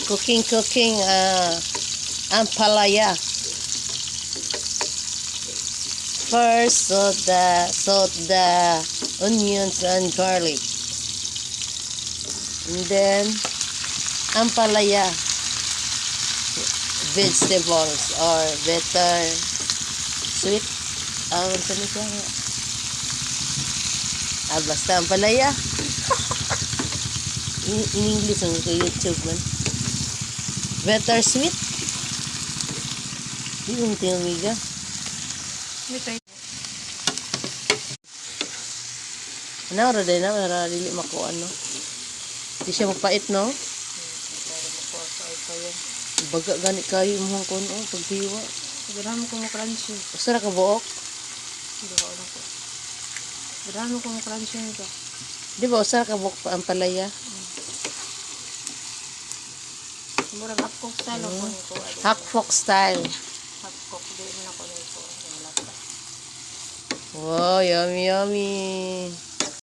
cooking ampalaya. First, salt the onions and garlic, and then ampalaya, vegetables or better sweet. Basta ampalaya. In English ang ko YouTube man. Better sweet. Yung tinamiga. Ano ra din na para dili makuan no. Di siya mapait no. Baga gani kayo imong kon paghiwa. Ganahan ko mo crunchy. Usa ra ka buok. Ganahan ko mo crunchy nito. Di ba usa ra ka buok pa ampalaya? Murag hakfok style ako nito. Hakfok style. Hakfok din ako nito. Wow, yummy.